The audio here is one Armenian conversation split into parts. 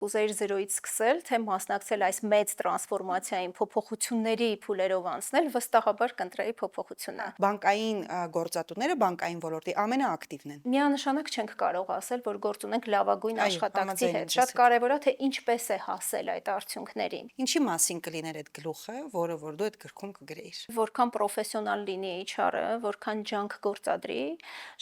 Ուզեիր զրոյից սկսել, թե մասնակցել այս մեծ տրանսֆորմացիային փոփոխությունների փուլերով անցնել, վստահաբար կընտրեի փոփոխությունը։ Բանկային գործատուները բանկային ոլորտի ամենաակտիվն են։ Միանշանակ չենք կարող ասել, որ գործ ունենք լավագույն Այո, աշխատակցի համաձայն եմ հետ։ ձեզ Շատ հետ։ կարևոր է, թե ինչպես է հասել այդ արդյունքներին։ Ինչի մասին կլիներ այդ գլուխը, որ դու այդ գրքում կգրեիր։ Որքան պրոֆեսիոնալ լինի HR-ը, որքան ջանք գործադրի,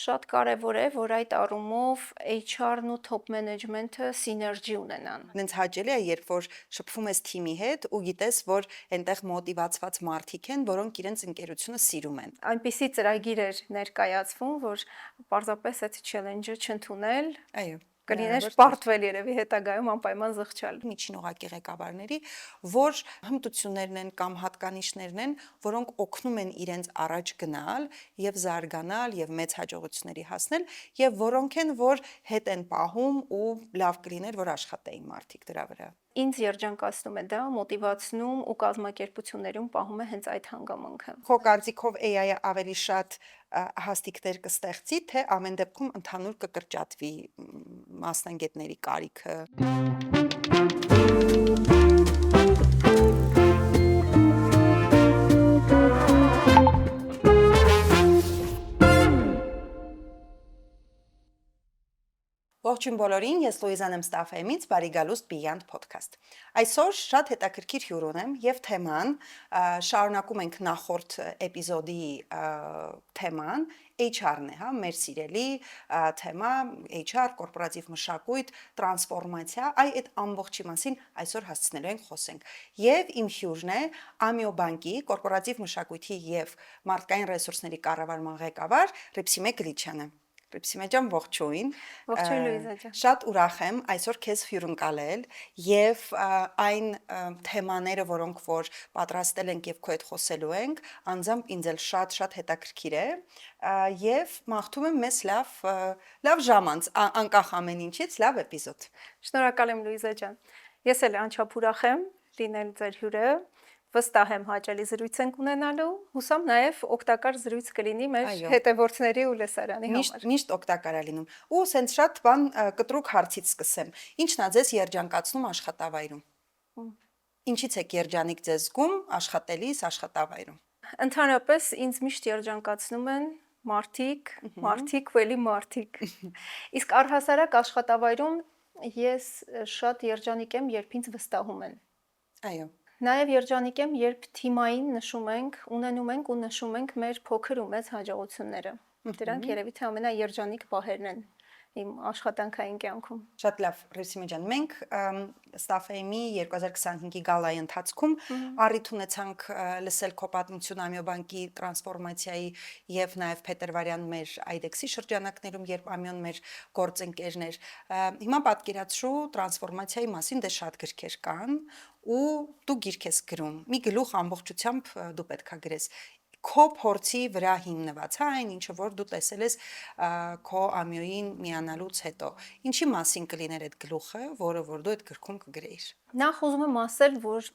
շատ կարևոր է, որ այդ առումով HR-ն ու top management-ը սիներգի ունենան։ Նենց հաճելի է, երբ որ շփվում ես թիմի հետ ու գիտես, որ այնտեղ մոտիվացված մարդիկ են, որոնք իրենց ընկերությունը սիրում են։ Այնպիսի ծրագիր էր ներկայացվում, որ պարզապես այդ challenge-ը չընդունել Այո, կլիներ հնարավոր չէր։ պարտվել երևի հետագայում անպայման զղջալ։ Միջին ուղղակի ղեկավարների, որ հմտություններն են կամ հատկանիշներն են, որոնք օգնում են իրենց առաջ գնալ եւ զարգանալ եւ մեծ հաջողությունների հասնել եւ որոնք են, որ հետ են պահում ու լավ կլիներ, որ աշխատեին մարդիկ դրա վրա։ Ինձ երջանկացնում է դա, մոտիվացնում ու կազմակերպություններում պահում է հենց այդ հանգամանքը։ Քո կարծիքով AI-ը ավելի շատ հաստիկներ կստեղծի, թե ամեն դեպքում ընդհանուր կկրճատվի մասնագետների կարիքը։ Ողջույն բոլորին, ես Լուիզան եմ Ստաֆեմից, բարի գալուստ Beyond Podcast։ Այսօր շատ հետաքրքիր հյուր ունեմ եւ թեման, շարունակում ենք նախորդ էպիզոդի թեման, HR-ն է, հա, մեր սիրելի թեմա, HR, կորպորատիվ մշակույթ, տրանսֆորմացիա, այդ ամբողջի մասին այսօր հասցնելու ենք խոսենք։ Եվ իմ հյուրն է Ամիո բանկի կորպորատիվ մշակույթի եւ մարդկային ռեսուրսների կառավարման ղեկավար Ռիփսիմե Գլիչյանը։ Ռիփսիմե ջան, ողջույն։ Ողջույն Լուիզա ջան։ Շատ ուրախ եմ այսօր քեզ հյուրընկալել եւ այն թեմաները, որոնք որ պատրաստել ենք եւ քո հետ խոսելու ենք, անձամբ ինձ էլ շատ հետաքրքիր է եւ մաղթում եմ մեզ լավ ժամանց, անկախ ամեն ինչից լավ էպիզոդ։ Շնորհակալ եմ Լուիզա ջան։ Ես էլ անչափ ուրախ եմ լինել ձեր հյուրը։ Վստահ եմ հաճելի զրույց ենք ունենալու, հուսամ նաև օգտակար զրույց կլինի մեր հետևորդների ու լսարանի համար։ Միշտ օգտակար է լինում։ Ու սենց շատ բան կտրուկ հարցից սկսեմ։ Ինչն է ձեզ երջանկացնում աշխատավայրում։ Ինչից եք երջանիկ ձեզ զգում աշխատելիս աշխատավայրում։ Ընդհանրապես ինձ միշտ երջանկացնում են մարդիկ ու էլի մարդիկ։ Իսկ առհասարակ աշխատավայրում ես շատ երջանիկ եմ, երբ ինձ վստահում են։ Այո։ Նաև երջանիկ եմ, երբ թիմային ունենում ենք ու նշում ենք մեր փոքր ու մեծ հաջողությունները։ Դրանք երևի թե ամենաերջանիկ պահերն են իմ աշխատանքային կյանքում։ Շատ լավ, Ռիփսիմե ջան, մենք Ստաֆեմի 2025-ի գալայի ընթացքում առիթ ունեցանք լսել քո պատմությունը Ամիո բանկի տրանսֆորմացիայի եւ նաեւ Փետրվարյան մեր Այդեքսի շրջանակներում, երբ Ամիոն մեր գործընկերն էր։ Հիմա պատկերացրու տրանսֆորմացիայի մասին դե շատ գրքեր կան ու դու գիրք ես գրում։ Մի գլուխ ամբողջությամբ դու պետքա գրես քո փորձի վրա հիմնված, հա, այն ինչը որ դու տեսել ես քո Ամիոյին միանալուց հետո։ Ինչի մասին կլիներ այդ գլուխը, որը որ դու այդ գրքում կգրեիր։ Նախ ուզում եմ ասել, որ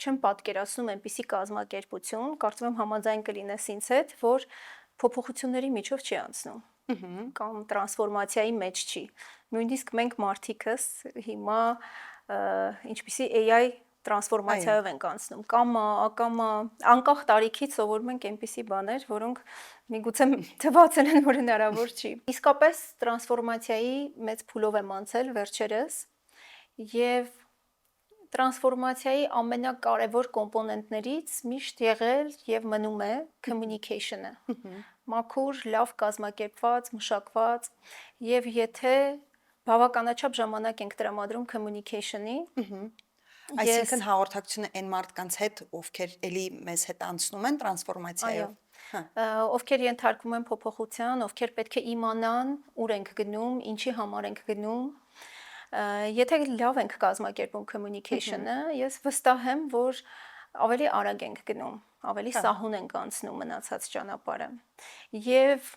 չեմ պատկերացնում այնպիսի կազմակերպություն, կարծում եմ համաձայն կլինես ինձ հետ, որ փոփոխությունների միջով չի անցնում կամ տրանսֆորմացիայի մեջ չի։ Նույնիսկ մենք մարդիկս հիմա ինչպիսի AI տրանսֆորմացիայով ենք անցնում, կամա, անկախ տարիքից սովորում ենք այնպիսի բաներ, որոնք միգուցե թվացել են, որ հնարավոր չի։ Իսկապես տրանսֆորմացիայի մեծ փուլով եմ անցել վերջերս եւ տրանսֆորմացիայի ամենակարևոր կոմպոնենտներից միշտ եղել եւ մնում է communication-ը։ Մաքուր, լավ կազմակերպված, մշակված եւ եթե բավականաչափ ժամանակ ենք տրամադրում communication-ի, այսինքն հաղորդակցությունը այն մարդկանց հետ, ովքեր էլի մեզ հետ անցնում են տրանսֆորմացիայով, ովքեր ենթարկվում են փոփոխության, ովքեր պետք է իմանան ուր ենք գնում, ինչի համար ենք գնում։ Եթե լավ ենք կազմակերպում communication-ը, ես վստահ եմ, որ ավելի արագ ենք գնում, ավելի սահուն ենք անցնում մնացած ճանապարհը։ Եվ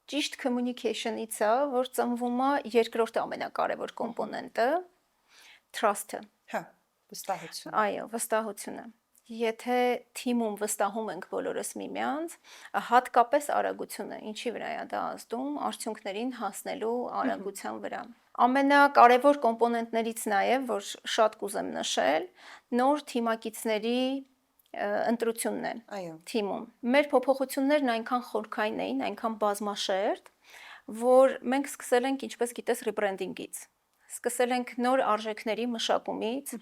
ճիշտ communication-ից է, որ ծնվում է երկրորդ ամենակարևոր կոմպոնենտը, trust-ը։ Հա, վստահությունը։ Այո, վստահությունը։ Եթե թիմում վստահում ենք բոլորս միմյանց, հատկապես արագությունը, ինչի վրա է դա ազդում, արդյունքներին հասնելու արագության վրա։ Ամենակարևոր կոմպոնենտներից նաև, որ շատ կուզեմ նշել, նոր թիմակիցների ընտրությունն է Այո։ թիմում։ Մեր փոփոխություններն այնքան խորքային էին, այնքան բազմաշերտ, որ մենք սկսել ենք, ինչպես գիտես, ռիբրենդինգից։ Սկսել ենք նոր արժեքների մշակումից,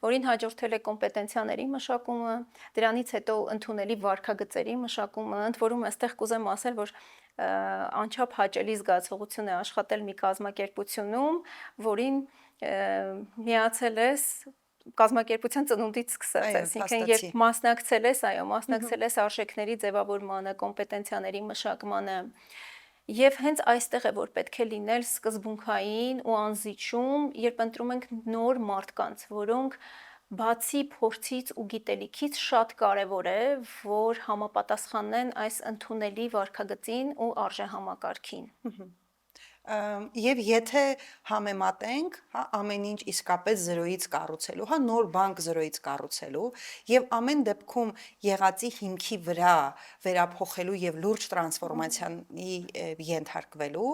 որին հաջորդել է կոմպետենցիաների մշակումը, դրանից հետո ընդունելի վարքագծերի մշակումը, ընդ որում այստեղ կուզեմ ասել, որ անչափ հաճելի զգացողություն է աշխատել մի կազմակերպությունում, որին միացել ես կազմակերպության ծնունդից սկսած, այսինքն երբ մասնակցել ես արժեքների ձևավորմանը, կոմպետենցիաների մշակմանը, եւ հենց այստեղ է որ պետք է լինել սկզբունքային ու անզիջում, երբ ընտրում ենք նոր մարդկանց, որոնք բացի փորձից ու գիտելիքից շատ կարևոր է, որ համապատասխանեն այս ընդունելի վարքագծին ու արժեհամակարգին։ Եվ եթե համեմատենք, հա, ամեն ինչ իսկապես 0-ից կառուցելու, հա, նոր բանկ 0-ից կառուցելու եւ ամեն դեպքում եղածի հիմքի վրա վերափոխելու եւ լուրջ տրանսֆորմացիայի ենթարկվելու,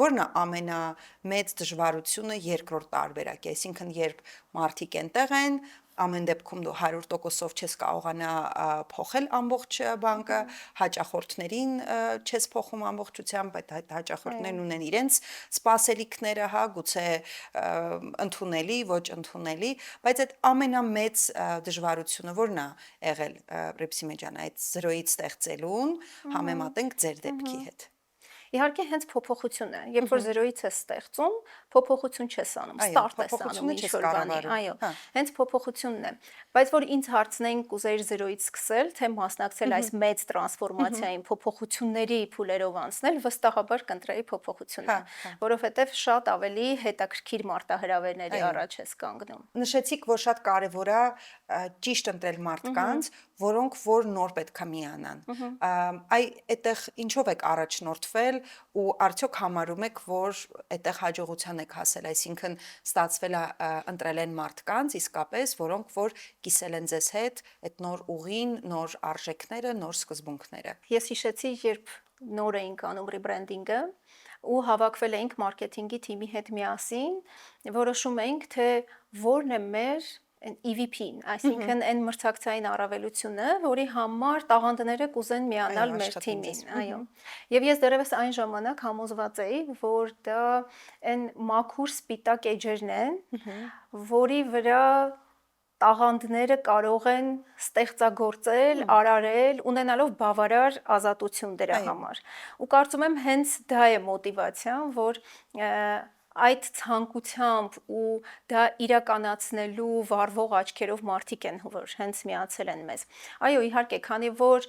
որն է ամենամեծ դժվարությունը երկրորդ տարբերակի, այսինքն երբ մարդիկ այնտեղ են, ամեն դեպքում դու 100%-ով չես կարողանա փոխել ամբողջ բանկը, հաճախորդներին չես փոխում ամբողջությամբ, այդ հաճախորդներն ունեն իրենց սպասելիքները, հա, գուցե ընդունելի, ոչ ընդունելի, բայց այդ ամենամեծ դժվարությունը որն է եղել Ռիփսիմե ջան, այդ 0-ից ստեղծելուն համեմատենք ձեր դեպքի հետ։ Իհարկե հենց փոփոխությունն է, երբ որ 0-ից ես ստեղծում, փոփոխություն չես անում, ստարտ ես անում ինչ-որ բանի, այո, հենց փոփոխությունն է, բայց որ ինձ հարցնեին կուզեիր 0-ից սկսել, թե մասնակցել այս մեծ տրանսֆորմացիային փոփոխությունների փուլերով անցնել, վստահաբար կընտրեի փոփոխությունը, որովհետև շատ ավելի հետաքրքիր մարտահրավերների առաջ ես կանգնում։ Նշեցիք, որ շատ կարևոր է ճիշտ ընտրել մարդկանց, որոնք որ նոր պետք է միանան։ Այդտեղ ինչով եք առաջնորդվել ու արդյոք համարում եք, որ այդտեղ հաջողության եք հասել, այսինքն ստացվել է ընտրել են մարդկանց իսկապես, որոնք որ կիսել են ձեզ հետ այդ նոր ուղին, նոր արժեքները, նոր սկզբունքները։ Ես հիշեցի, երբ նոր էինք անում ռիբրենդինգը ու հավաքվել էինք մարքեթինգի թիմի հետ միասին, որոշում էինք, թե որն է մեր EVP-ն, այսինքն այն մրցակցային առավելությունը, որի համար տաղանդները կուզեն միանալ մեր թիմին, այո։ Եվ ես դեռևս այն ժամանակ համոզված էի, որ դա այն մաքուր սպիտակ էջերն են, որի վրա տաղանդները կարող են ստեղծագործել, արարել, ունենալով բավարար ազատություն դրա համար։ Ու կարծում եմ հենց դա է մոտիվացիան, որ այդ ցանկությամբ ու դա իրականացնելու վառվող աչքերով մարդիկ են, որ հենց միացել են մեզ։ Այո, իհարկե, քանի որ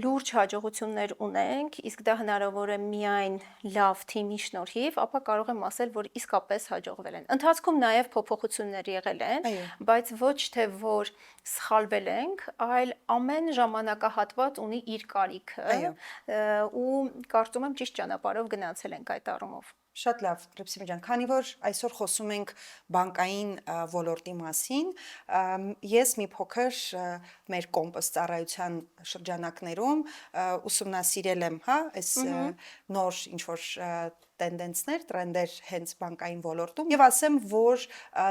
լուրջ հաջողություններ ունենք, իսկ դա հնարավոր է միայն լավ թիմի շնորհիվ, ապա կարող եմ ասել, որ իսկապես հաջողվել են։ Ընթացքում նաև փոփոխություններ եղել են, բայց ոչ թե որ սխալվել ենք, այլ ամեն ժամանակահատված ունի իր կարիքը ու կարծում եմ ճիշտ ճանապարհով գնացել ենք այդ առումով։ Շատ լավ, Ռիփսիմե ջան, քանի որ այսօր խոսում ենք բանկային ոլորտի մասին, ես մի փոքր մեր կոմպոս ծառայության շրջանակներում ուսումնասիրել եմ, հա, այս նոր ինչ-որ տենդենսներ, տրենդեր հենց բանկային ոլորտում եւ ասեմ, որ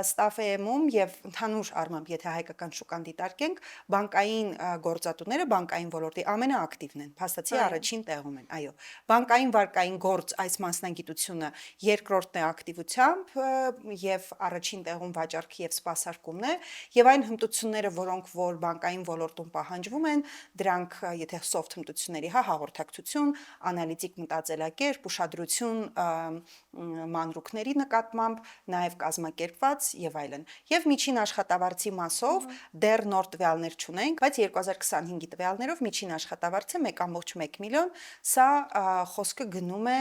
STAFM-ում եւ ընդհանուր առմամբ, եթե հայկական շուկան դիտարկենք, բանկային գործատուները բանկային ոլորտի ամենաակտիվն են, փաստացի առաջին տեղում են, այո։ Բանկային վարկային գործ այս մասնագիտությունը երկրորդն է ակտիվությամբ եւ առաջին տեղում վաճառքի եւ սպասարկումն է եւ այն հմտությունները, որոնք որ բանկային ոլորտում պահանջվում են, դրանք եթե soft հմտությունների, հա, հաղորդակցություն, անալիտիկ մտածելակերպ, ուշադրություն մանրուքների նկատմամբ, նաև կազմակերպված եւ այլն։ Եվ միջին աշխատավարձի մասով դեռ նոր տվյալներ չունենք, բայց 2025-ի տվյալներով միջին աշխատավարձը 1.1 միլիոն, սա խոսքը գնում է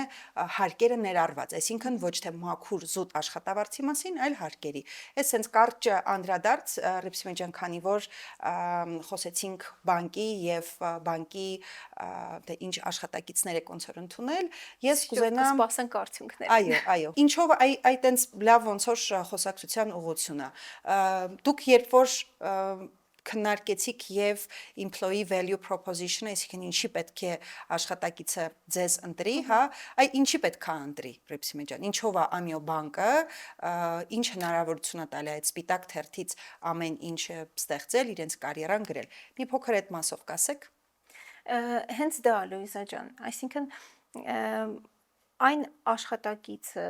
հարկերը ներառված, այսինքն ոչ թե մաքուր զուտ աշխատավարձի մասին, այլ հարկերի։ Այս հենց կարճ անդրադարձ Ռիփսիմե ջան, քանի որ խոսեցինք բանկի եւ բանկի դե ինչ աշխատակիցներ եք ոնց որ ընդունել, ես կուզենամ սպասենք արդյունքները։ Այո։ Ինչով այդ այնց լավ ոնց որ խոսակցության ուղղությունը։ Դուք երբ որ քննարկեցիք եւ employee value proposition-ը, այսինքն ինչի պետք է աշխատակիցը ձեզ ընտրի, հա, այ ինչի պետք է ընտրի, Ռիփսիմե ջան, ինչով է Ամիո բանկը, ինչ հնարավորություն է տալի այդ սպիտակ թերթից ամեն ինչը ստեղծել, իրենց կարիերան գրել։ Մի փոքր այդ մասով կասեք։ Հենց դա Լուիզա ջան, այսինքն այն աշխատակիցը,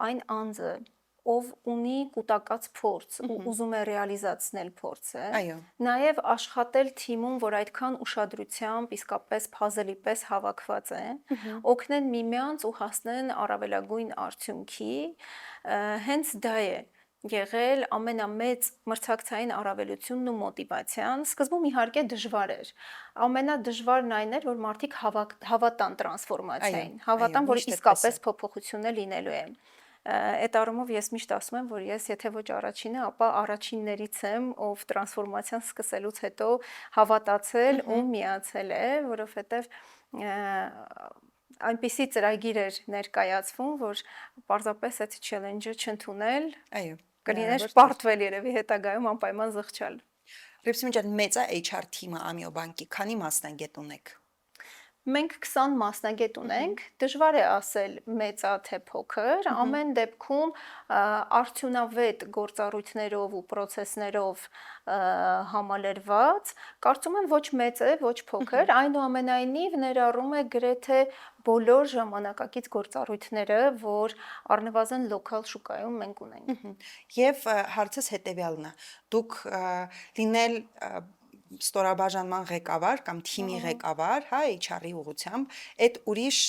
այն անձը, ով ունի կուտակած փորձ ու ուզում է ռեալիզացնել փորձը, նաև աշխատել թիմում, որ այդքան ուշադրությամբ, իսկապես puzzle-ի պես հավաքված է, օգնեն միմյանց ու հասնեն առավելագույն արդյունքի, հենց դա է եղել ամենամեծ մրցակցային առավելությունն ու մոտիվացիան, սկզբում իհարկե դժվար էր, ամենադժվարն այն էր, որ մարդիկ հավատան տրանսֆորմացիային, հավատան, որ իսկապես փոփոխությունը լինելու է։ Այդ առումով ես միշտ ասում եմ, որ ես եթե ոչ առաջինը, ապա առաջիններից եմ, ով տրանսֆորմացիան սկսելուց հետո հավատացել ու միացել է, որովհետև այնպիսի ծրագիր էր ներկայացվում, որ պարզապես այդ challenge-ը չընդունել, կլիներ պարտվել երևի հետագայում անպայման զղջալ։ Ռիփսիմե ջան, մեծ է HR թիմը Ամիո բանկի, քանի մասնագետ ունեք։ Մենք 20 մասնագետ ունենք, դժվար է ասել մեծա թե փոքր, ամեն դեպքում արդյունավետ գործառույթներով ու պրոցեսներով համալրված, կարծում եմ ոչ մեծ է, ոչ փոքր, այնուամենայնիվ ներառում է գրեթե բոլոր ժամանակակից գործառույթները, որ առնվազն լոկալ շուկայում մենք ունենք։ Եվ հարցս հետևյալն է, դուք լինել ստորաբաժանման ղեկավար կամ թիմի ղեկավար, հա, HR-ի ուղղությամբ, այդ ուրիշ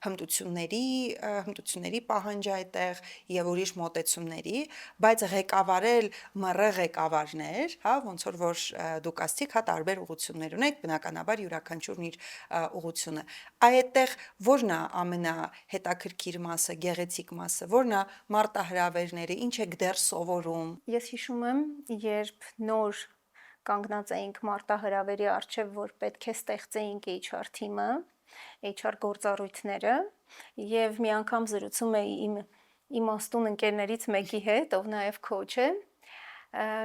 հմտությունների պահանջ է այդտեղ եւ ուրիշ մոտեցումների, բայց ղեկավարել ՄՌ ղեկավարներ, հա, ոնց որ դուք ասցիք, հա, տարբեր ուղղություններ ունեք, բնականաբար յուրաքանչյուրն իր ուղղությունը։ Այդտեղ ո՞րն է ամենահետաքրքիր մասը, գեղեցիկ մասը, ո՞րն է մարտահրավերները, ինչ եք դեռ սովորում։ Ես հիշում եմ, երբ նոր կանգնած էինք մարտահրավերի առջև, որ պետք է ստեղծեինք HR թիմը, HR գործառույթները, եւ մի անգամ զրուցում էի իմ իմաստուն ընկերներից մեկի հետ, ով նաեւ քոուչ է,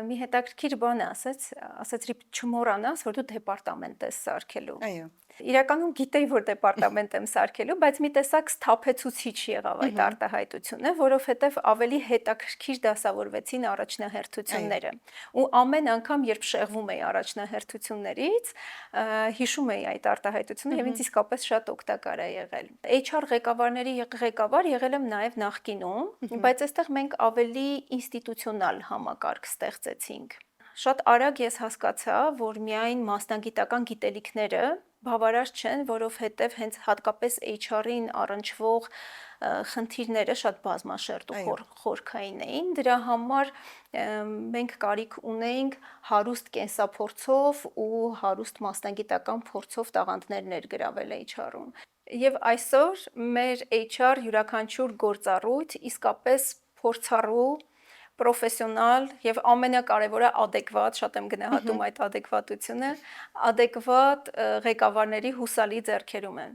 մի հետաքրքիր բան ասաց չմոռանաս, որ դու դեպարտամենտ ես սարքելու։ Այո։ Իրականում գիտեի, որ դեպարտամենտ եմ սարքելու, բայց մի տեսակ սթափեցուցիչ եղավ այդ արտահայտությունը, որովհետև ավելի հետաքրքիր դասավորվեցին առաջնահերթությունները։ Ու ամեն անգամ, երբ շեղվում էի առաջնահերթություններից, հիշում էի այդ արտահայտությունը եւ ինձ իսկապես շատ օգտակար է եղել։ HR ղեկավարների ղեկավար եղել եմ նաեւ նախկինում, բայց այստեղ մենք ավելի ինստիտուցիոնալ համակարգ ստեղծեցինք։ Շատ արագ ես հասկացա, որ միայն մասնագիտական գիտելիքները բավարար չեն, որովհետև հենց հատկապես HR-ին առնչվող խնդիրները շատ բազմաշերտ ու խորքային էին, դրա համար մենք կարիք ունեինք հարուստ կենսափորձով ու հարուստ մասնագիտական փորձով տաղանդներ ներգրավել HR-ում։ Եվ այսօր մեր HR յուրաքանչյուր գործառույթ իսկապես փորձառու պրոֆեսիոնալ եւ ամենակարևորը adekvat, շատ եմ գնահատում այդ adekvatությունը, adekvat ղեկավարների հուսալի ձեռքերում են։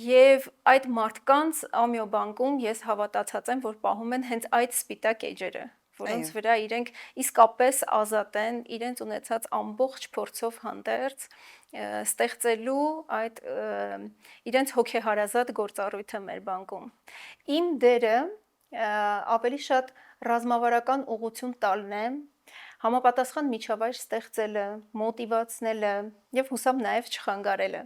Եվ այդ մարդկանց Ամիո բանկում ես հավատացած եմ, որ պահում են հենց այդ սպիտակ էջերը, որոնց վրա իրենք իսկապես ազատ են իրենց ունեցած ամբողջ փորձով հանդերձ ստեղծելու այդ իրենց հոգեհարազատ գործառույթը մեր բանկում։ Իմ դերը ավելի շատ ռազմավարական ուղղություն տալն է, համապատասխան միջավայր ստեղծելը, մոտիվացնելը եւ հուսամ նաեւ չխանգարելը։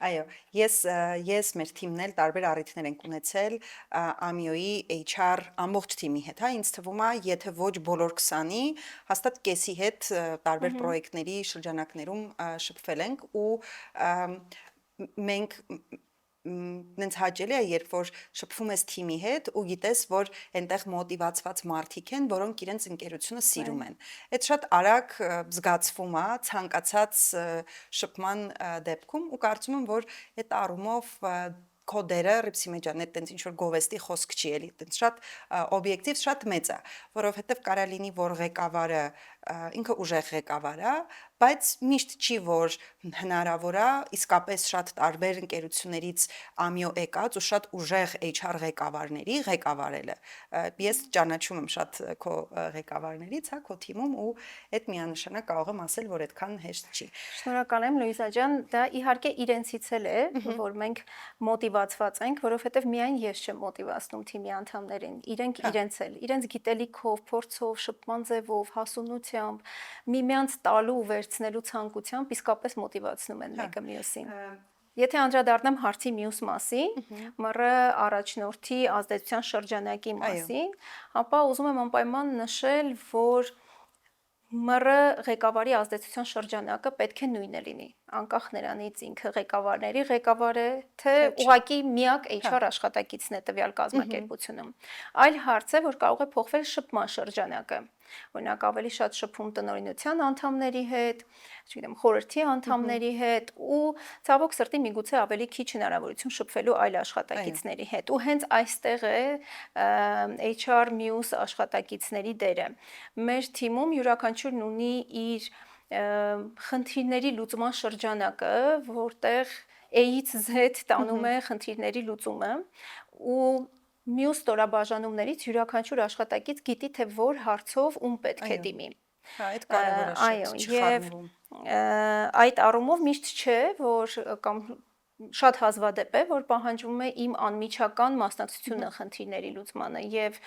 Այո, ես մեր թիմն էլ տարբեր առիթներ ենք ունեցել Ամիոյի HR ամբողջ թիմի հետ, հա, ինձ թվում է, եթե ոչ բոլոր 20-ի, հաստատ կեսի հետ տարբեր պրոյեկտների շրջանակներում շփվել ենք ու մենք նենց հաճելի է, երբ որ շփվում ես թիմի հետ ու գիտես, որ այնտեղ մոտիվացված մարդիկ են, որոնք իրենց ընկերությունը սիրում են։ Այդ շատ արագ զգացվում է ցանկացած շփման դեպքում ու կարծում եմ, որ այդ առումով քո դերը Ռիփսիմե ջան, այդ տենց ինչ որ գովեստի խոսք չի էլի, տենց շատ օբյեկտիվ, շատ մեծ է, որովհետև կարա լինի, որ ղեկավարը ինքը ուժեղ ղեկավար է, բայց միշտ չի որ հնարավոր է իսկապես շատ տարբեր ընկերություններից ամյո եկած ու շատ ուժեղ HR ղեկավարների ղեկավարելը։ Ես ճանաչում եմ շատ քո ղեկավարներից, հա, քո թիմում ու այդ միանշանակ կարող եմ ասել, որ այդքան հեշտ չի։ Շնորհակալ եմ Լուիզա ջան, դա իհարկե իրենցից էլ է, որ մենք մոտիվացված ենք, որովհետև միայն ես չեմ մոտիվացնում թիմի անդամներին, իրենք իրենց էլ, իրենց գիտելիքով, փորձով, շփման ձևով, հասունությամբ, միմյանց տալու ու վերցնելու ցանկությամբ իսկապես մոտիվացնում են մեկը մյուսին։ Եթե անդրադառնամ հարցի մյուս մասին, մռը առաջնորդի ազդեցության շրջանակի մասին, ապա ուզում եմ անպայման նշել, որ մռը ղեկավարի ազդեցության շրջանակը պետք է նույնը լինի, անկախ նրանից ինքը ղեկավարների ղեկավար է, թե ուղղակի միակ HR աշխատակիցն է տվյալ կազմակերպությունում։ Այլ հարց է, որ կարող է փոխվել շփման շրջանակը։ Օրինակ ավելի շատ շփում տնօրինության անդամների հետ, չգիտեմ, խորհրդի անդամների հետ ու ցավոք սրտի միգուցե ավելի քիչ հնարավորություն շփվելու այլ աշխատակիցների հետ։ Ու հենց այստեղ է HR մյուս աշխատակիցների դերը։ Մեր թիմում յուրաքանչյուրն ունի իր խնդիրների լուծման շրջանակը, որտեղ A-ից Z տանում է խնդիրների լուծումը ու մյուս ստորաբաժանումներից յուրաքանչյուր աշխատակից գիտի, թե որ հարցով ում պետք է դիմի։ Հա, այդ կարևոր է շատ չխառնվում։ Այդ առումով միշտ չէ, որ կամ շատ հազվադեպ է, որ պահանջվում է իմ անմիջական մասնակցությունը խնդիրների լուծմանը եւ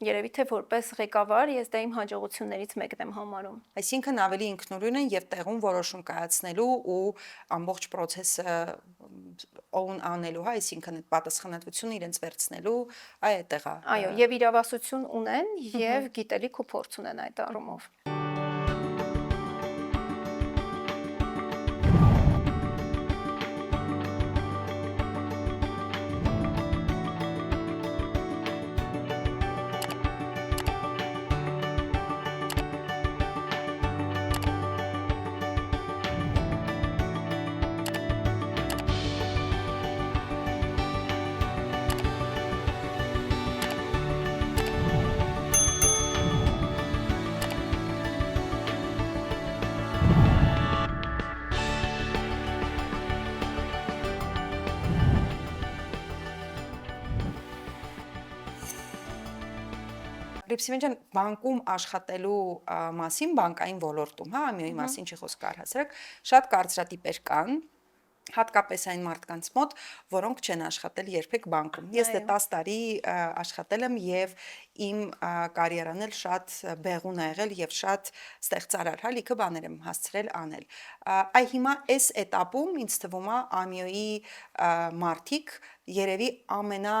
երևի թե որպես ղեկավար ես դա իմ հաջողություններից մեկն եմ համարում։ Այսինքն ավելի ինքնուրույն են եւ տեղում որոշում կայացնելու ու ամբողջ process-ը own անելու, հա, այսինքն այդ պատասխանատվությունը իրենց վերցնելու, այդտեղ է։ Այո, եւ իրավասություն ունեն եւ գիտելիք ու փորձ ունեն այդ առումով։ Լիպսիմեն ջան, բանկում աշխատելու մասին, բանկային ոլորտում, հա, ամյոյի մասին չի խոսք առհասարակ, շատ կարծրատիպեր կան, հատկապես այն մարդկանց մոտ, որոնք չեն աշխատել երբեք բանկում։ Ես դե 10 տարի աշխատել եմ եւ իմ կարիերան էլ շատ բեղուն է եղել եւ շատ ստեղծարար, հա, լիքը բաներ եմ հասցրել անել։ Այ հիմա այս этаպում ինձ թվում է ամյոյի մարդիկ երևի ամենա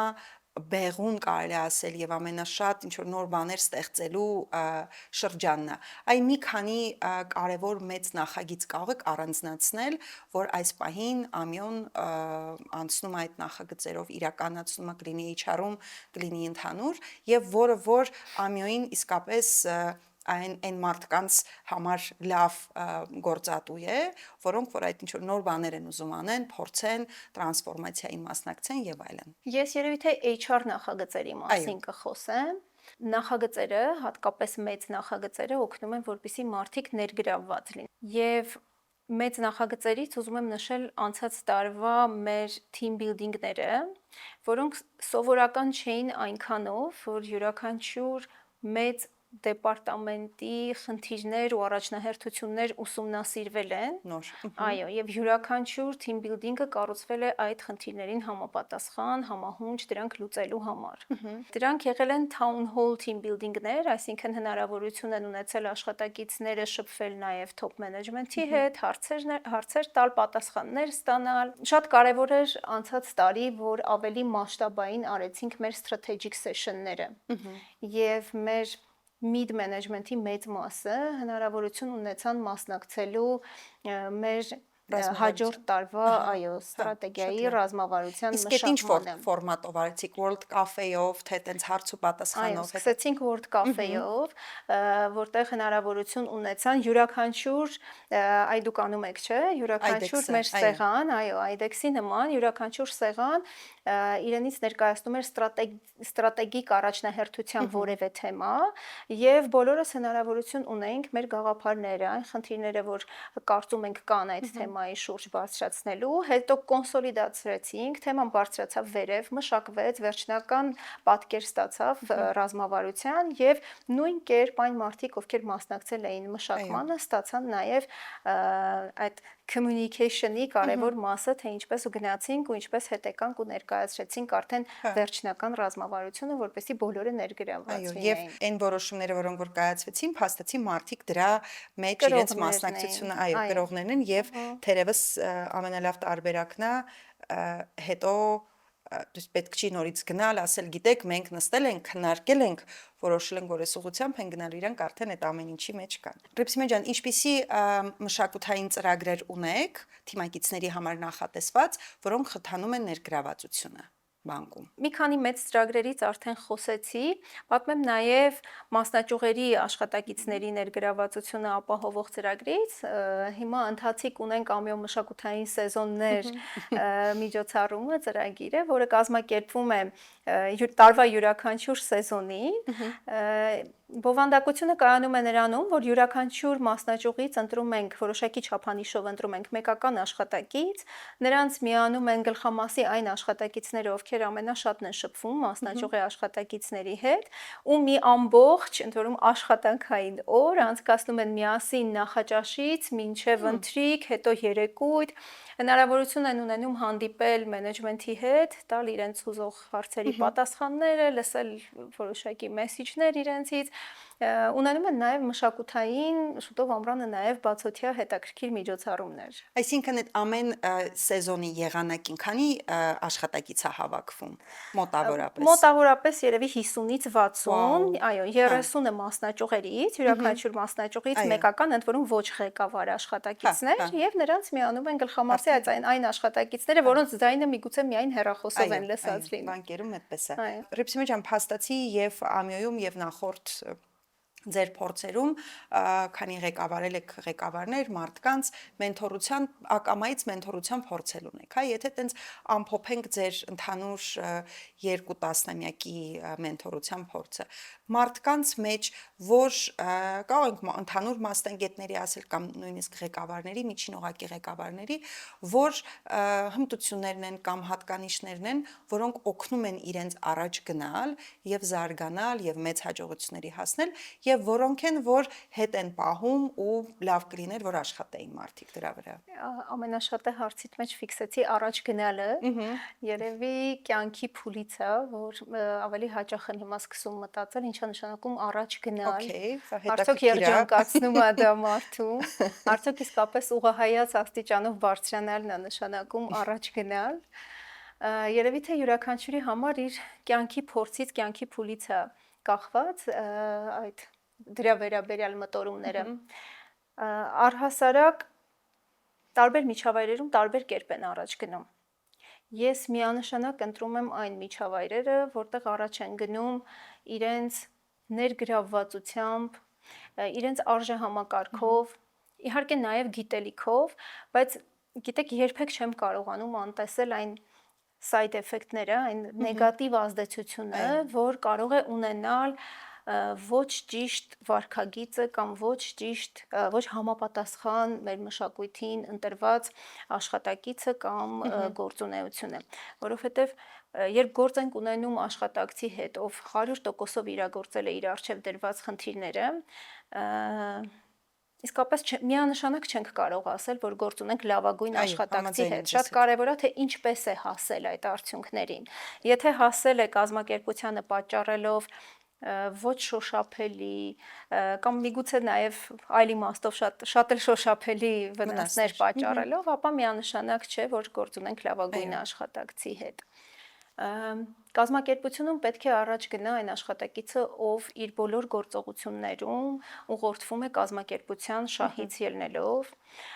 բեղուն կարելի ասել եւ ամենաշատ ինչ որ նոր բաներ ստեղծելու շրջանն է։ Այ մի քանի կարևոր մեծ նախագիծ կարող եք առանձնացնել, որ այս պահին ամյոն անցնում այդ նախագծերով իրականացնում է կլինի HR-ում, կլինի ընդհանուր եւ որ ամյոյին իսկապես այն մարդկանց համար լավ գործատու է, որոնք որ այդ ինչ որ նոր բաներ են ուզում անեն, փորձեն, տրանսֆորմացիային մասնակցեն եւ այլն։ Ես երևի թե HR նախագծերի մասին կխոսեմ։ Նախագծերը, հատկապես մեծ նախագծերը օգնում են, որպեսզի մարդիկ ներգրավված լինեն։ Եվ մեծ նախագծերից ուզում եմ նշել անցած տարվա մեր team building-ները, որոնք սովորական չէին այնքանով, որ յուրաքանչյուր մեծ դեպարտամենտի խնդիրներ ու առաջնահերթություններ ուսումնասիրվել են։ Նոր։ Այո, եւ յուրաքանչյուր team building-ը կառուցվել է այդ խնդիրներին համապատասխան, համահունչ դրանք լուծելու համար։ Դրանք եղել են town hall team building-ներ, այսինքն հնարավորություն են ունեցել աշխատակիցները շփվել նաեւ top management-ի հետ, հարցեր տալ, պատասխաններ ստանալ։ Շատ կարեւոր էր անցած տարի, որ ավելի մասշտաբային արեցինք մեր strategic session-ները։ Եվ մեր mid management-ի մեծ մասը հնարավորություն ունեցան մասնակցելու մեր հաջորդ տարվա, այո, ստրատեգիայի ռազմավարության Իսկ այդ ինչ մշակմանը։ ֆորմատով արեցիք, World Cafe-ով, թե տենց հարց ու Այո, պատասխանով։ սկսեցինք World Cafe-ով, որտեղ հնարավորություն ունեցան յուրաքանչյուր, այ դուք անում եք, չէ՞, յուրաքանչյուր մեր սեղան, այո, IDEX-ի նման յուրաքանչյուր սեղան իրենից ներկայացնում էր ստրատեգիկ առաջնահերթության որևէ թեմա, եւ բոլորս հնարավորություն ունեինք մեր գաղափարները, այն խնդիրները, որ կարծում ենք կան այդ թեմայի շուրջ բարձրացնելու, հետո կոնսոլիդացրեցինք, թեման բարձրացավ վերև, մշակվեց, վերջնական պատկեր ստացավ ռազմավարության եւ նույն կերպ այն մարդիկ, ովքեր մասնակցել էին մշակմանը, ստացան նաեւ այդ communication-ի կարևոր մասը, թե ինչպես գնացինք ու ինչպես հետեկանք ու ներկայացրեցինք արդեն վերջնական ռազմավարությունը, որպեսզի բոլորը ներգրավվածվեն։ Եվ այն որոշումները, որոնք որ կայացվեցին, փաստացի մարդիկ դրա մեջ իրենց մասնակցությունը, այո, գրողներն են եւ թերևս ամենալավ տարբերակն է հետո դուք պետք չի նորից գնալ, ասել գիտեք, մենք նստել ենք, քննարկել ենք, որոշել ենք, որ այս ուղղությամբ են գնալու, իրանք արդեն այդ ամեն ինչի մեջ կան։ Ռիփսիմե ջան, ինչպիսի մշակութային ծրագրեր ունեք թիմակիցների համար նախատեսված, որոնք խթանում են ներգրավվածությունը բանկում։ Մի քանի մեծ ծրագրերից արդեն խոսեցի, պատմեմ նաև մասնաճյուղերի աշխատակիցների ներգրավվածությունը ապահովող ծրագրից, հիմա ընթացիկ ունենք ամյո մշակութային սեզոններ միջոցառումը ծրագիրը, որը կազմակերպվում է տարվա յուրաքանչյուր սեզոնին, բովանդակությունը կայանում է նրանում, որ յուրաքանչյուր մասնաճյուղից ընտրում ենք որոշակի չափանիշով ընտրում ենք մեկական աշխատակից, նրանց միանում են գլխամասի այն աշխատակիցները, ովքեր ամենաշատն են շփվում մասնաճյուղի աշխատակիցների հետ, ու մի ամբողջ, ընդ որում աշխատանքային օր անցկացնում են միասին նախաճաշից մինչև ընթրիք, հետո երեկույթ, հնարավորություն են ունենում հանդիպել մենեջմենթի հետ, տալ իրենց ուզող հարցերի պատասխանները, լսել որոշակի մեսիջներ իրենցից, ունենում են նաև մշակութային, շուտով ամռանը նաև բացօթյա հետաքրքիր միջոցառումներ։ Այսինքն այդ ամեն սեզոնի եղանակին քանի աշխատակից է հավաքվում մոտավորապես։ Մոտավորապես երևի 50-ից 60, այո, 30-ը մասնաճյուղերից, յուրաքանչյուր մասնաճյուղից մեկական, ընդ որում ոչ ղեկավար աշխատակիցներ, եւ նրանց միանում են գլխամասի այն աշխատակիցները, որոնց ձայնը միգուցե միայն հեռախոսով են լսած լինում։ Բանկերում այդպես է։ Ռիփսիմե ջան, փաստացի եւ ամյոյում եւ նախորդ ձեր փորձերում, քանի ղեկավարել եք ղեկավարներ, մարդկանց մենթորության, ակամայից մենթորության փորձել ունեք, հա, եթե տենց ամփոփենք ձեր ընդհանուր 2 տասնամյակի մենթորության փորձը, մարդկանց մեջ որ կարող ենք ընդհանուր մասնագետների ասել կամ նույնիսկ ղեկավարների, միջին օղակի ղեկավարների, որ հմտություններն են կամ հատկանիշներն են, որոնք օգնում են իրենց առաջ գնալ եւ զարգանալ եւ մեծ հաջողությունների հասնել եւ որոնք են, որ հետ են պահում ու լավ կլիներ, որ աշխատեին մարդիկ դրա վրա։ Ամենաշատը հարցիդ մեջ ֆիքսեցի առաջ գնալը, երևի կյանքի փուլից է, որ ավելի հաճախ են հիմա սկսում մտածել, ինչա նշանակում առաջ գնալ, արդյոք երջանկացնում է դա մարդուն, արդյոք իսկապես ուղղահայաց աստիճանով բարձրանալն է նշանակում առաջ գնալ, երևի թե յուրաքանչյուրի համար իր կյանքի փորձից, կյանքի փուլից է կախված այդ դրա վերաբերյալ մտորումները, առհասարակ տարբեր միջավայրերում տարբեր կերպ են առաջ գնում, ես միանշանակ ընտրում եմ այն միջավայրերը, որտեղ առաջ են գնում իրենց ներգրավվածությամբ, իրենց արժեհամակարգով, իհարկե նաև գիտելիքով, բայց գիտեք, երբեք չեմ կարողանում անտեսել այն side effect-ները, այն նեգատիվ ազդեցությունը, որ կարող է ունենալ ոչ ճիշտ վարքագիծը կամ ոչ համապատասխան մեր մշակույթին ընտրված աշխատակիցը կամ գործունեությունը, որովհետև երբ գործ ենք ունենում աշխատակցի հետ, ով 100%-ով իրագործել է իր առջև դրված խնդիրները, իսկապես միանշանակ չենք կարող ասել, որ գործ ունենք լավագույն աշխատակցի հետ, շատ կարևոր է, թե ինչպես է հասել այդ արդյունքներին, եթե հասել է կազմակերպությանը պատճառելով ոչ շոշափելի կամ միգուցե նաև այլ իմաստով շատ էլ շոշափելի վնասներ պատճառելով, ապա միանշանակ չէ, որ գործ ունենք լավագույն աշխատակցի հետ։ Կազմակերպությունում պետք է առաջ գնա այն աշխատակիցը, ով իր բոլոր գործողություններում ուղղորդվում է կազմակերպության շահից ելնելով,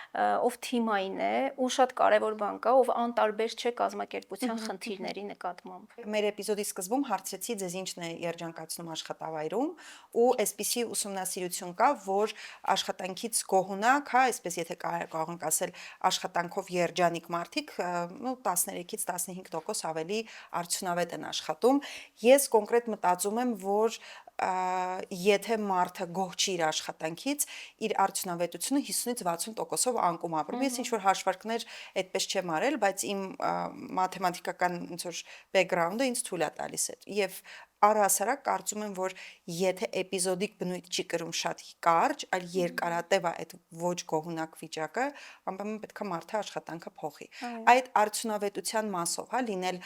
ով թիմային է, ու շատ կարևոր բան կա, ով անտարբեր չէ կազմակերպության խնդիրների նկատմամբ։ Մեր էպիզոդի սկզբում հարցրեցի ձեզ ինչն է երջանկացնում աշխատավայրում ու այսպիսի ուսումնասիրություն կա, որ աշխատանքից գոհունակ, հա, այսպես եթե կարող ենք ասել, աշխատանքով երջանիկ մարդիկ, 13-ից 15% ավելի արդյունավետ են աշխատում։ Ես կոնկրետ մտածում եմ, որ եթե մարդը գոհ չի իր աշխատանքից, իր արդյունավետությունը 50-ից 60%-ով անկում ապրում։ Ես ինչ-որ հաշվարկներ այդպես չեմ արել, բայց իմ մաթեմատիկական ոնց որ բեքգրաունդը ինձ թույլ է տալիս այդ։ Եվ առհասարակ կարծում եմ, որ եթե էպիզոդիկ բնույթ չի կրում շատ կարճ, այլ երկարատև է այդ ոչ գոհունակ վիճակը, անպայման պետք է մարդը աշխատանքը փոխի։ Այդ արդյունավետության մասով, հա, լինել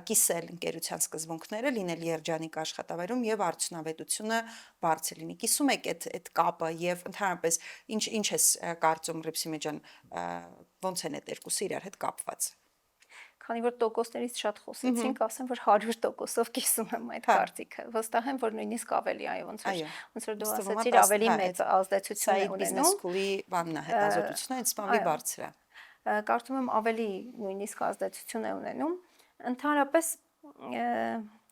կիսել ընկերության սկզբունքները, լինել երջանիկ աշխատավայրում եւ արդյունավետությունը բարձր լինի։ Կիսում եք այդ կապը եւ ընդհանրապես ինչ ես կարծում Ռիփսիմե ջան, ոնց են այդ երկուսը իրար հետ կապված։ Քանի որ տոկոսներից շատ խոսեցինք, ասեմ, որ 100%-ով կիսում եմ այդ կարծիքը։ Վստահ եմ, որ նույնիսկ ավելի, այո, ոնց որ դու ասացիր, ավելի մեծ ազդեցություն է ունենում։ Բիզնես սկուլի բանն է, հետազոտությունը ինձ ավելի բարձր է։ Կարծում եմ ավելի նույնիսկ ազդեցություն է ունենում։ Ընդհանրապես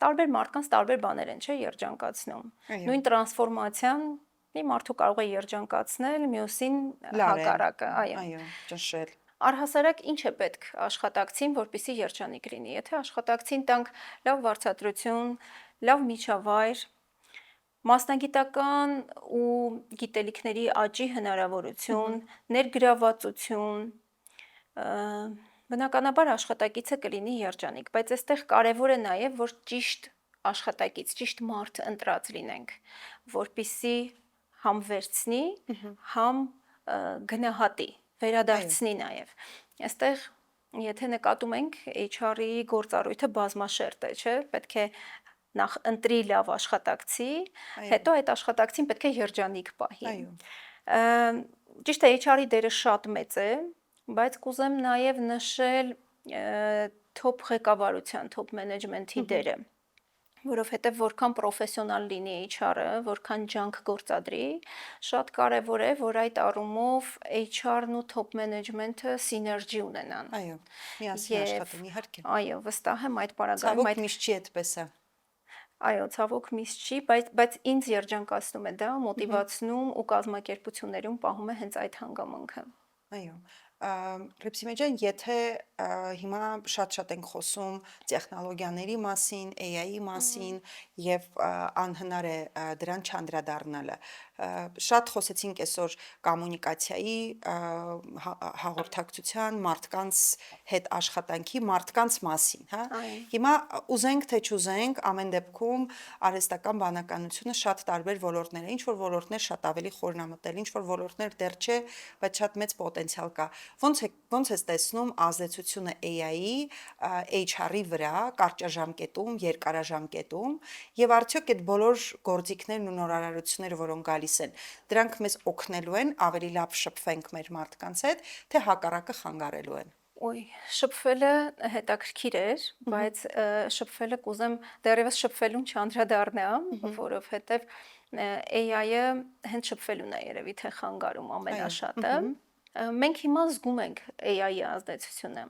տարբեր մարդկանց տարբեր բաներ են, չէ, երջանկացնում։ Նույն տրանսֆորմացիան մի մարդու կարող է երջանկացնել, մյուսին հակառակը, այո։ Այո, ճնշել։ Առհասարակ ինչ է պետք աշխատակցին, որպեսզի երջանիկ լինի։ Եթե աշխատակցին տանք լավ վարչատրություն, լավ միջավայր, մասնագիտական ու գիտելիքների աճի հնարավորություն, ներգրավվածություն, բնականաբար աշխատակիցը կլինի երջանիկ, բայց այստեղ կարևոր է նաև, որ ճիշտ աշխատակից, ճիշտ մարդ ընտրած լինենք, որպեսզի համ վերցնի, համ գնահատի, վերադարձնի նաև։ Այստեղ եթե նկատում ենք HR-ի գործառույթը բազմաշերտ է, չէ՞, պետք է նախ ընտրի լավ աշխատակցի, հետո այդ աշխատակցին պետք է երջանիկ պահի։ Ճիշտ է, HR-ի դերը շատ մեծ է, բայց կուզեմ նաև նշել top ղեկավարության, top management-ի դերը, որովհետև որքան պրոֆեսիոնալ լինի HR-ը, որքան ջանք գործադրի, շատ կարևոր է, որ այդ առումով HR-ն ու top management-ը սիներգի ունենան։ Այո, միասին աշխատեն, իհարկե։ Այո, վստահ եմ այդ պարագայում Ցավոք միշտ չի այդպես է։ Այո, ցավոք միշտ չի, բայց ինձ երջանկացնում է դա, մոտիվացնում ու կազմակերպություններում պահում է հենց այդ հանգամանքը։ Այո։ Ռիփսիմե ջան, եթե հիմա շատ ենք խոսում տեխնոլոգիաների մասին, AI-ի մասին եւ անհնար է դրան չանդրադառնալը։ Շատ խոսեցինք այսօր կոմունիկացիայի հաղորդակցության, մարդկանց հետ աշխատանքի, մարդկանց մասին, հա։ Հիմա ուզենք թե չուզենք, ամեն դեպքում արհեստական բանականությունը շատ տարբեր ոլորտներ է, ինչ որ ոլորտներ շատ ավելի խորնամտել, ինչ որ ոլորտներ դեռ չէ, բայց շատ մեծ պոտենցիալ կա։ Ոնց ես տեսնում ազդեցությունը AI-ի HR-ի վրա կարճաժամկետում, երկարաժամկետում եւ արդյոք այդ բոլոր գործիքներն ու նորարարությունները, որոնք գալիս են, դրանք մեզ օգնելու են ավելի լավ շփվենք մեր մարդկանց հետ, թե հակառակը խանգարելու են։ Շփվելը հետաքրքիր էր, բայց շփվելը կուզեմ դեռևս շփվելուն չանդրադառնամ, որովհետև AI-ը հենց շփվելուն է երևի թե խանգարում ամենաշատը։ Մենք հիմա զգում ենք AI-ի ազդեցությունը։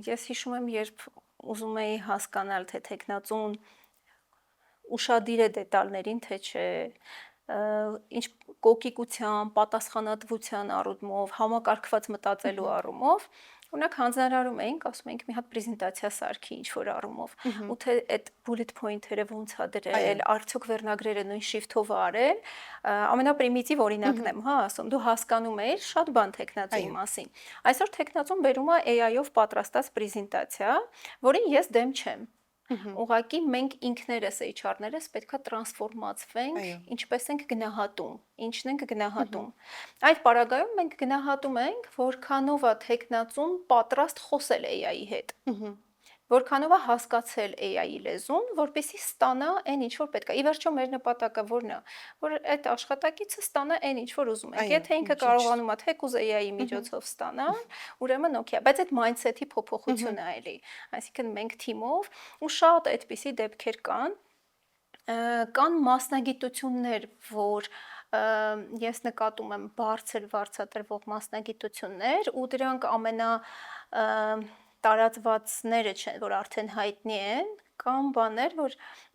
Ես հիշում եմ, երբ ուզում էի հասկանալ, թե տեխնացուն ուշադիր է դետալներին, թե չէ, ինչ կոկիկության, պատասխանատվության առումով, համակարգված մտածելու առումով, օրինակ հանձնարարում էինք, ասում էինք մի հատ պրեզենտացիա սարքի ինչ-որ առումով, ու թե այդ bullet point-երը ոնց է դրել, արդյոք վերնագրերը նույն շրիֆթով է արել, ամենապրիմիտիվ օրինակն եմ, հա, ասում, դու հասկանում ես շատ բան տեխնացուի մասին։ Այսօր տեխնացուն բերում է AI-ով պատրաստած պրեզենտացիա, որին ես դեմ չեմ։ Ուղղակի մենք ինքներս HR-ներս պետքա տրանսֆորմացվենք, ինչպես ենք գնահատում, ինչն ենք գնահատում։ Այդ պարագայում մենք գնահատում ենք, որքանով է տեխնացուն պատրաստ խոսել AI-ի հետ։ Որքանով է հասկացել AI-ի լեզուն, որպեսզի ստանա այն ինչ որ պետք է։ Ի վերջո մեր նպատակը որն է, որ այդ աշխատակիցը ստանա այն ինչ որ ուզում է։ Եթե ինքը կարողանում է թեկուզ AI-ի միջոցով ստանալ, ուրեմն օքեյ է, բայց այդ mindset-ի փոփոխություն է էլի։ Այսինքն մենք թիմով ու շատ այդպիսի դեպքեր կան մասնագիտություններ, որ ես նկատում եմ բարձր վարձատրվող մասնագիտություններ ու դրանք տարածվածները չեն, որ արդեն հայտնի են, կամ բաներ, որ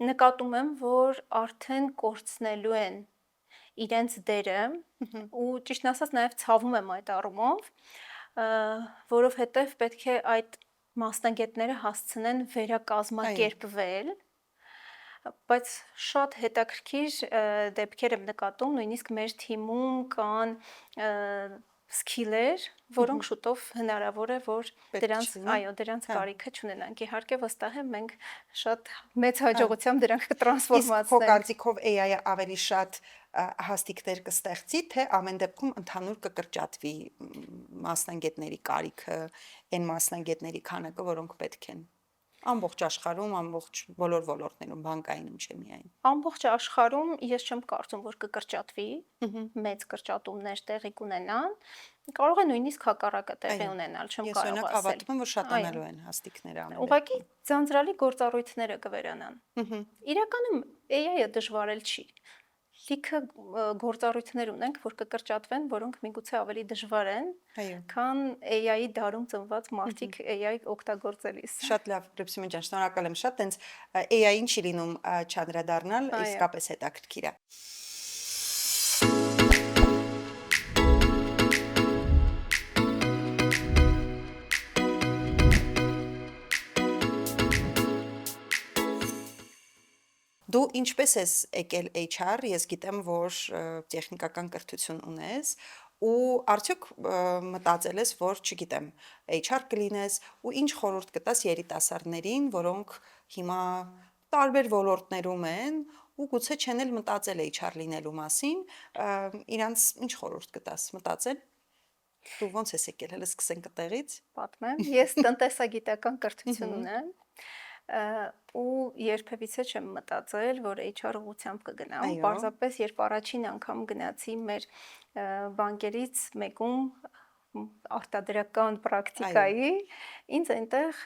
նկատում եմ, որ արդեն կորցնելու են իրենց դերը ու ճիշտն ասած նաև ցավում եմ այդ առումով, որովհետև պետք է այդ մասնագետները հասցնեն վերակազմակերպվել, բայց շատ հետաքրքիր դեպքեր եմ նկատում, նույնիսկ մեր թիմում կան սկիլեր, որոնք շուտով հնարավոր է, որ դրանց կարիքը չունենանք։ Իհարկե վստահ եմ, մենք շատ մեծ հաջողությամբ դրանք կտրանսֆորմացնենք։ Իսկ քո կարծիքով AI-ը ավելի շատ հաստիկներ կստեղծի, թե ամեն դեպքում ընդհանուր կկրճատվի մասնագետների կարիքը, այն մասնագետների քանակը, որոնք պետք են։ Ամբողջ աշխարհում, ամբողջ բոլոր ոլորտներում, բանկայինում չէ միայն։ Ամբողջ աշխարհում ես չեմ կարծում, որ կկրճատվի, մեծ կրճատումներ տեղի կունենան, կարող է նույնիսկ հակառակը տեղի ունենալ, չեմ կարող ասել։ Ես օրինակ հավատում եմ, որ շատանալու են հաստիկները ամեն դեպքում։ Ուղղակի ձանձրալի գործառույթները կվերանան։ Իրականում AI-ը դժվարել չի։ Լիքը գործառույթներ ունենք, որ կկրճատվեն, որոնք միգուցե ավելի դժվար են, քան AI-ի դարում ծնված մարդիկ AI օգտագործելիս։ Շատ լավ, Ռիփսիմե ջան, շնորհակալ եմ շատ, հենց AI-ին չի լինում չանդրադառնալ, իսկապես հետաքրքիր է։ Դու ինչպես ես եկել HR, ես գիտեմ, որ տեխնիկական կրթություն ունես, ու արդյոք մտածել ես, որ, չգիտեմ, HR կլինես, ու ինչ խորհուրդ կտաս երիտասարդներին, որոնք հիմա տարբեր ոլորտներում են, ու գուցե չեն էլ մտածել HR լինելու մասին, իրանց ինչ խորհուրդ կտաս մտածել։ Դու ոնց ես եկել, հələ սկսենք այդտեղից։ Պատմեմ, ես տնտեսագիտական կրթություն ունեմ, ու երբևիցե չեմ մտածել, որ HR ուղղությամբ կգնամ, պարզապես երբ առաջին անգամ գնացի մեր բանկերից մեկում արտադրական պրակտիկայի, ինձ այնտեղ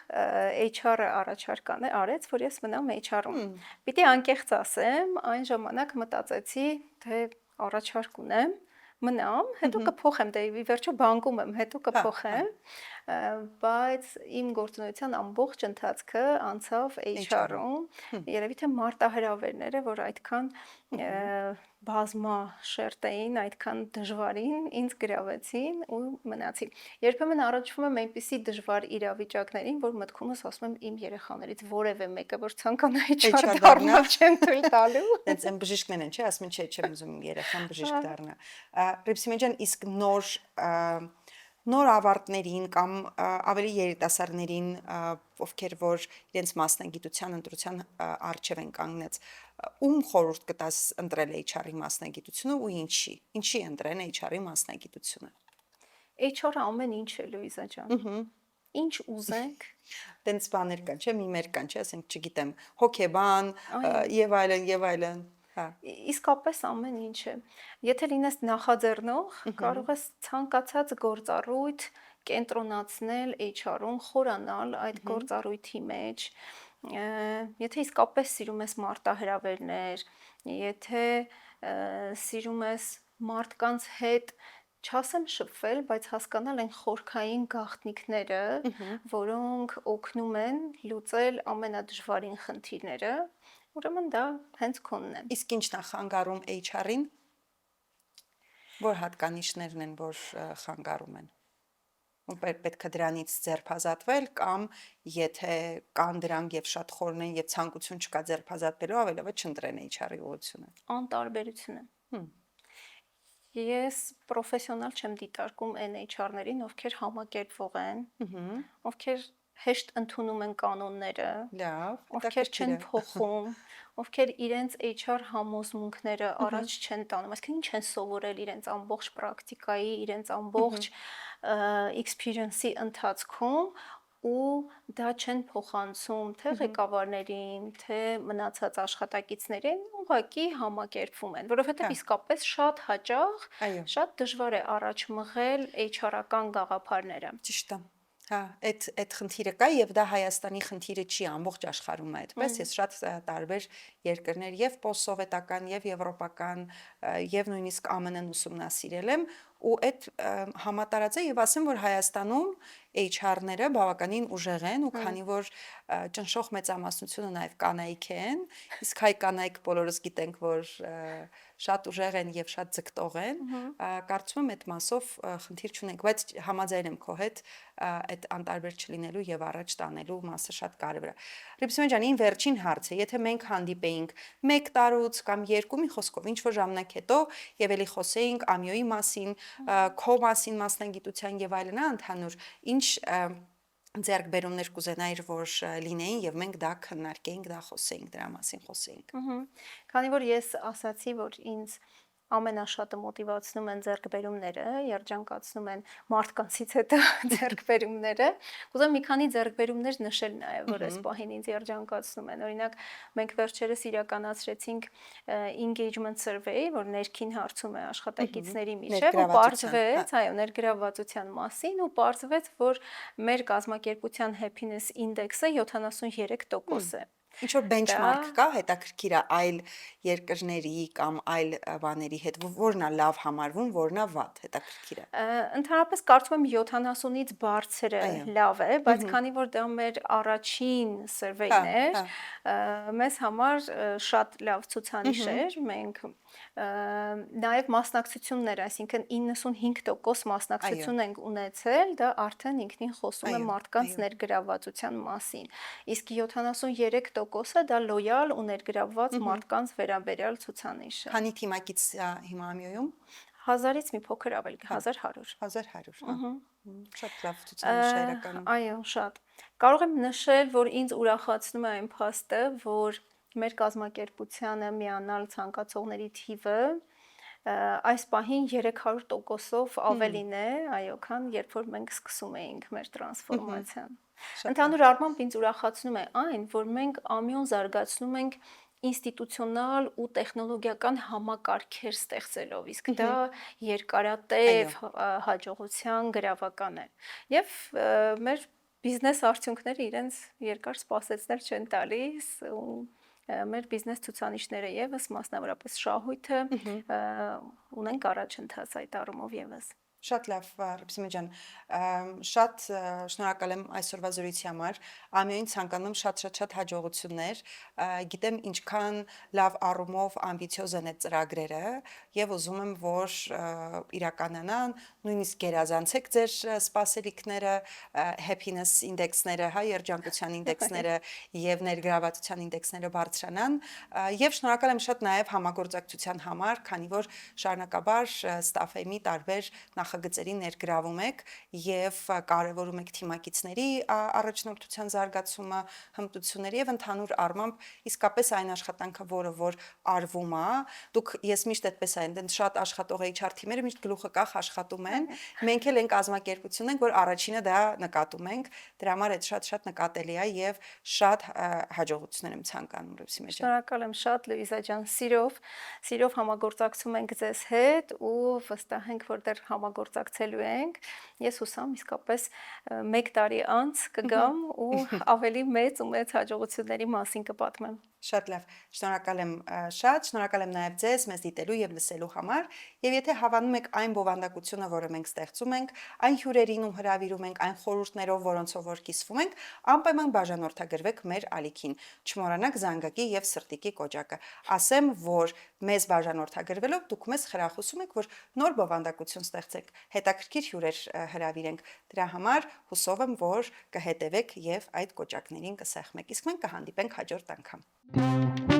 HR-ը առաջարկ արեց, որ ես մնամ HR-ում։ Պիտի անկեղծ ասեմ, այն ժամանակ մտածեցի, թե առաջարկ ունեմ, մնամ, հետո կփոխեմ, դե ի վերջո բանկում եմ, հետո կփոխեմ, բայց իմ գործունեության ամբողջ ընթացքը անցավ HR-ում, երևի թե մարտահրավերները, որ այդքան բազմաշերտ էին, այդքան դժվարին, ինձ գրավեցին ու մնացի։ Երբեմն առնչվում եմ այնպիսի դժվար իրավիճակներին, որ մտքումս ասում եմ իմ երեխաներից որևէ մեկը, որ ցանկանա HR դառնալ, չեմ թույլ տալու։ Դենց այն բժիշկներն են, չէ, ասում են, չէ, չեմ ուզում երեխան բժիշկ դառնա։ Ռիփսիմե ջան, իսկ նոր ավարտներին կամ ավելի երիտասարդներին, ովքեր որ իրենց մասնագիտության ընտրության առջև են կանգնած, ում խորհուրդ կտաս ընտրել HR-ի մասնագիտությունը ու ինչի ընտրեն HR-ի մասնագիտությունը։ HR-ը ամեն ինչ է, Լուիզա ջան։ Ինչ ուզենք։ Տենց բաներ կան, չէ, միմեր կան, չէ, ասենք, չգիտեմ, հոկեբան եւ այլն եւ այլն։ Իսկապես ամեն ինչ է։ Եթե լինես նախաձեռնող, կարող ես ցանկացած գործառույթ կենտրոնացնել HR-ում, խորանալ այդ գործառույթի մեջ։ Եթե իսկապես սիրում ես մարտահրավերներ, եթե սիրում ես մարդկանց հետ չասեմ շփվել, բայց հասկանալ այն խորքային գաղտնիքները, որոնք օգնում են լուծել ամենադժվարին խնդիրները, ուրեմն դա հենց քոնն է։ Իսկ ինչն է խանգարում HR-ին, որ հատկանիշներն են, որ խանգարում են։ Ու պետք է դրանից ձերբազատվել կամ եթե կան դրանք եւ շատ խորն են եւ ցանկություն չկա ձերբազատվելու, ավելի լավ է չընտրեն HR-ի ուղղությունը։ Անտարբերությունը։ Ես պրոֆեսիոնալ չեմ դիտարկում այն HR-ներին, ովքեր համակերպվող են, ովքեր հեշտ ընդունում են կանոնները, ովքեր չեն փոխում, ովքեր իրենց HR համոզմունքները առաջ չեն տանում, այսինքն ինչ են սովորել իրենց ամբողջ պրակտիկայի, իրենց ամբողջ experience-ի ընթացքում ու դա չեն փոխանցում թե ղեկավարներին, թե մնացած աշխատակիցներին, ուղղակի համակերպվում են, որովհետև իսկապես շատ հաճախ շատ դժվար է առաջ մղել HR-ական գաղափարները։ Ճիշտ է։ Հա, այդ խնդիրը կա եւ դա Հայաստանի խնդիրը չի, ամբողջ աշխարհում է այդպես։ Ես շատ տարբեր երկրներ եւ post-սովետական եւ եվրոպական եւ նույնիսկ ԱՄՆ-ն ուսումնասիրել եմ ու այդ համատարած է եւ ասեմ, որ Հայաստանում HR-ները բավականին ուժեղ են ու քանի որ ճնշող մեծամասնությունը նաեւ կանայք են, իսկ հայ կանայք բոլորս գիտենք, որ շատ ուժեղ են եւ շատ ձգտող են, կարծում եմ այդ մասով խնդիր չունենք, բայց համաձայն եմ քո հետ այդ անտարբեր չլինելու եւ առաջ տանելու մասը շատ կարեւոր է։ Ռիփսիմե ջան, ին վերջին հարցը, եթե մենք հանդիպեինք 1 տարուց կամ 2 մի խոսքով ինչ որ ժամանակ հետո եւ էլի խոսեինք ամյոյի մասին, քո մասին, մասնագիտության եւ այլն, ընդհանուր ինչ ձեռքբերումներ կուզենայիր, որ լինեին եւ մենք դա քննարկեինք, դա խոսեինք, դրա մասին խոսեինք։ Քանի որ ես ասացի, որ ինձ ամենաշատը մոտիվացնում են ձեռքբերումները, երջանկացնում են մարդկանցից հետո ձեռքբերումները, կուզեմ մի քանի ձեռքբերումներ նշել նաև, որ այս պահին ինձ երջանկացնում են։ Օրինակ, մենք վերջերս իրականացրեցինք engagement survey, որ ներքին հարցում է աշխատակիցների միջև ու պարզվեց, այո, ներգրավվածության մասին ու պարզվեց, որ մեր կազմակերպության happiness index-ը 73% է։ Ինչ որ benchmark կա, հետաքրքիր է այլ երկրների կամ այլ բաների հետ, որն է լավ համարվում, որն է վատ, հետաքրքիր է։ Ընդհանրապես կարծում եմ 70-ից բարձրը լավ է, բայց քանի որ դա մեր առաջին survey-ն էր, մեզ համար շատ լավ ցուցանիշ էր, մենք նաև մասնակցություններ, այսինքն 95% մասնակցություն ենք ունեցել, դա արդեն ինքնին խոսում է մարդկանց ներգրավվածության մասին, իսկ 73%-ը դա լոյալ ու ներգրավված մարդկանց վերաբերյալ ցուցանիշ է։ Քանի թիմակից հիմա ամյոյում 1000-ից մի փոքր ավել, 1100։ 1100, շատ լավ ցուցանիշ է իրականում։ Այո, շատ։ Կարող եմ նշել, որ ինձ ուրախացնում է այն փաստը, որ մեր կազմակերպությանը միանալ ցանկացողների թիվը այս պահին 300%-ով ավելին է, այո, քան երբ որ մենք սկսում էինք մեր տրանսֆորմացիան։ Ընդհանուր առմամբ ինձ ուրախացնում է այն, որ մենք ամյոն զարգացնում ենք ինստիտուցիոնալ ու տեխնոլոգիական համակարգեր ստեղծելով, իսկ դա երկարատև հաջողության գրավական է։ Եվ մեր բիզնես արդյունքները իրենց երկար սպասեցներ չեն տալիս ու մեր բիզնես ցուցանիշները եւս մասնավորապես շահույթը ունենք առաջընթաց այդ առումով եւս։ Շատ լավ, Ռիփսիմե ջան, շատ շնորհակալ եմ այսօրվա զրույցի համար, ամենին ցանկանում շատ հաջողություններ, գիտեմ ինչքան լավ առումով ամբիցիոզ են այդ ծրագրերը եւ ուզում եմ, որ իրականանան, նույնիսկ գերազանցեք ձեր սպասելիքները, happiness index-ները, հա, երջանկության ինդեքսները եւ ներգրավվածության ինդեքսները բարձրանան եւ շնորհակալ եմ շատ նաեւ համագործակցության համար, քանի որ շարունակաբար Staff-ի տարբեր նախագծերի ներգրավում եք եւ կարևորում եք թիմակիցների առաջնորդության զարգացումը, հմտությունների եւ ընդհանուր առմամբ իսկապես այն աշխատանքը, որը որ արվում է, դուք ես միշտ այդպես այն շատ աշխատող HR թիմերը միշտ գլուխը կախ աշխատում են, մենք էլ ենք կազմակերպություն ենք, որ առաջինը դա նկատում ենք, դրա համար այդ շատ նկատելի է եւ շատ հաջողություններ եմ ցանկանում Ռիփսիմե ջան։ Շնորհակալ եմ շատ Լուիզա ջան, սիրով համագործակցում ենք ձեզ հետ ու վստահ ենք, որ դեռ համագործակցելու ենք։ Ես հուսամ իսկապես 1 տարի անց կգամ ու ավելի մեծ հաջողությունների մասին կպատմեմ։ Շատ լավ, շնորհակալ եմ շատ, շնորհակալ եմ նաև ձեզ մեզ դիտելու եւ լսելու համար, եւ եթե հավանում եք այն բովանդակությունը, որը մենք ստեղծում ենք, այն հյուրերին ու հրավիրում ենք, այն խորհուրդներով, որոնցով որ կիսվում ենք, անպայման բաժանորդագրվեք մեր ալիքին։ Չմոռանաք զանգակի եւ սրտիկի կոճակը։ Ասեմ, որ մեզ բաժանորդագրվելով դուք մեզ խրախուսում եք, որ նոր բովանդակություն ստեղծեք, հետաքրքիր հյուրեր հրավիրենք։ Դրա համար հուսով եմ, որ կհետևեք եւ այդ կոճակներին կսեղմեք։ Իսկ մենք կհանդիպենք հաջորդ անգամ։